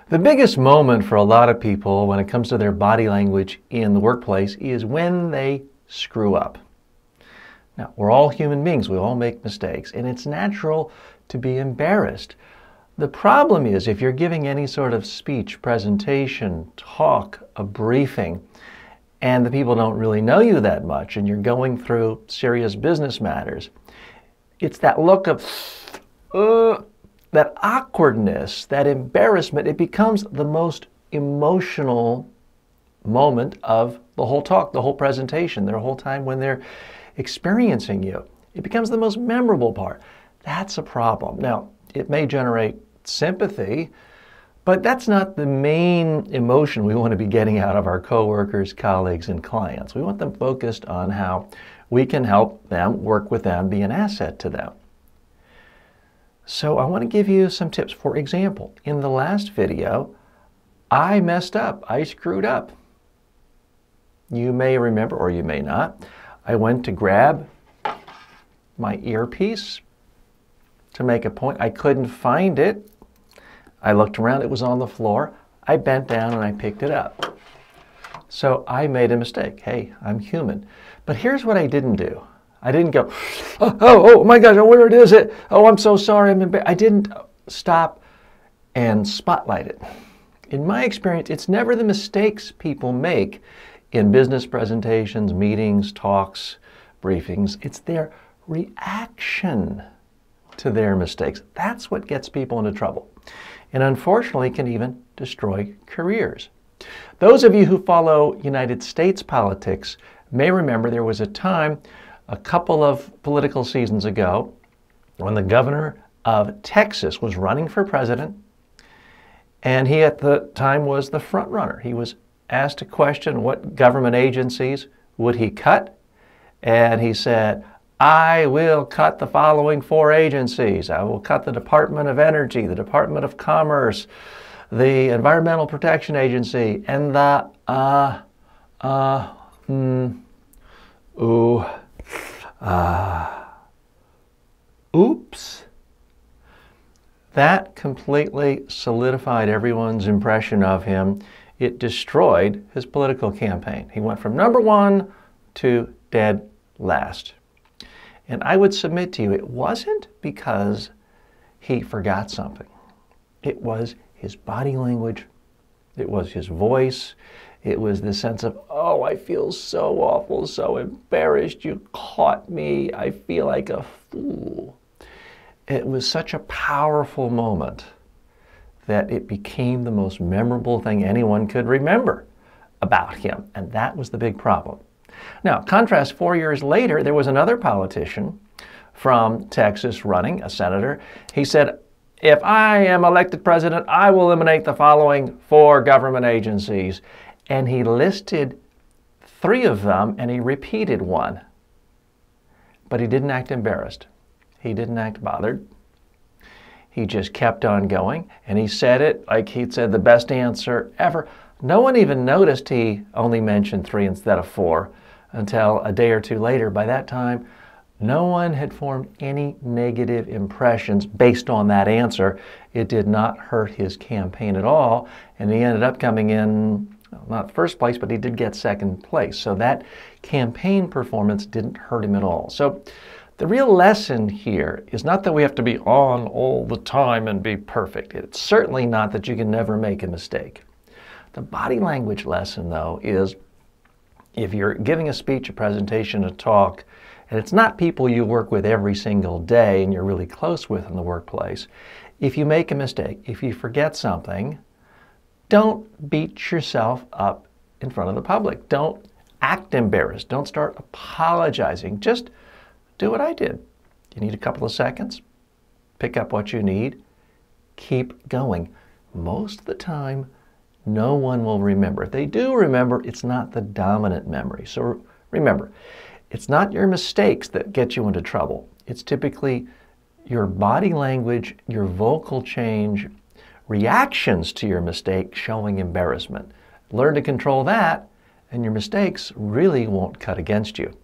The biggest moment for a lot of people when it comes to their body language in the workplace is when they screw up. Now, we're all human beings. We all make mistakes, and it's natural to be embarrassed. The problem is if you're giving any sort of speech, presentation, talk, a briefing, and the people don't really know you that much, and you're going through serious business matters, it's that look of, that awkwardness, that embarrassment. It becomes the most emotional moment of the whole talk, the whole presentation, their whole time when they're experiencing you. It becomes the most memorable part. That's a problem. Now, it may generate sympathy, but that's not the main emotion we want to be getting out of our coworkers, colleagues, and clients. We want them focused on how we can help them, work with them, be an asset to them. So I want to give you some tips. For example, in the last video, I messed up. I screwed up. You may remember, or you may not, I went to grab my earpiece to make a point. I couldn't find it. I looked around, it was on the floor. I bent down and I picked it up. So I made a mistake. Hey, I'm human. But here's what I didn't do. I didn't go, oh my gosh, where is it? Oh, I'm so sorry. I didn't stop and spotlight it. In my experience, it's never the mistakes people make in business presentations, meetings, talks, briefings. It's their reaction to their mistakes. That's what gets people into trouble, and unfortunately can even destroy careers. Those of you who follow United States politics may remember there was a time a couple of political seasons ago when the governor of Texas was running for president, and he at the time was the front runner. He was asked a question, what government agencies would he cut? And he said, I will cut the following 4 agencies. I will cut the Department of Energy, the Department of Commerce, the Environmental Protection Agency, and the oops. That completely solidified everyone's impression of him. It destroyed his political campaign. He went from number 1 to dead last. And I would submit to you, it wasn't because he forgot something. It was his body language. It was his voice. It was the sense of, oh, I feel so awful, so embarrassed. You caught me. I feel like a fool. It was such a powerful moment that it became the most memorable thing anyone could remember about him. And that was the big problem. Now, contrast 4 years later, there was another politician from Texas running, a senator. He said, if I am elected president, I will eliminate the following 4 government agencies. And he listed 3 of them, and he repeated one. But he didn't act embarrassed. He didn't act bothered. He just kept on going, and he said it like he'd said the best answer ever. No one even noticed he only mentioned 3 instead of 4 until a day or 2 later. By that time, no one had formed any negative impressions based on that answer. It did not hurt his campaign at all, and he ended up coming in, well, not first place, but he did get second place. So that campaign performance didn't hurt him at all. So the real lesson here is not that we have to be on all the time and be perfect. It's certainly not that you can never make a mistake. The body language lesson, though, is if you're giving a speech, a presentation, a talk, and it's not people you work with every single day and you're really close with in the workplace, if you make a mistake, if you forget something, don't beat yourself up in front of the public. Don't act embarrassed. Don't start apologizing. Just do what I did. You need a couple of seconds, pick up what you need, keep going. Most of the time, no one will remember. If they do remember, it's not the dominant memory. So remember, it's not your mistakes that get you into trouble. It's typically your body language, your vocal change, reactions to your mistake showing embarrassment. Learn to control that, and your mistakes really won't cut against you.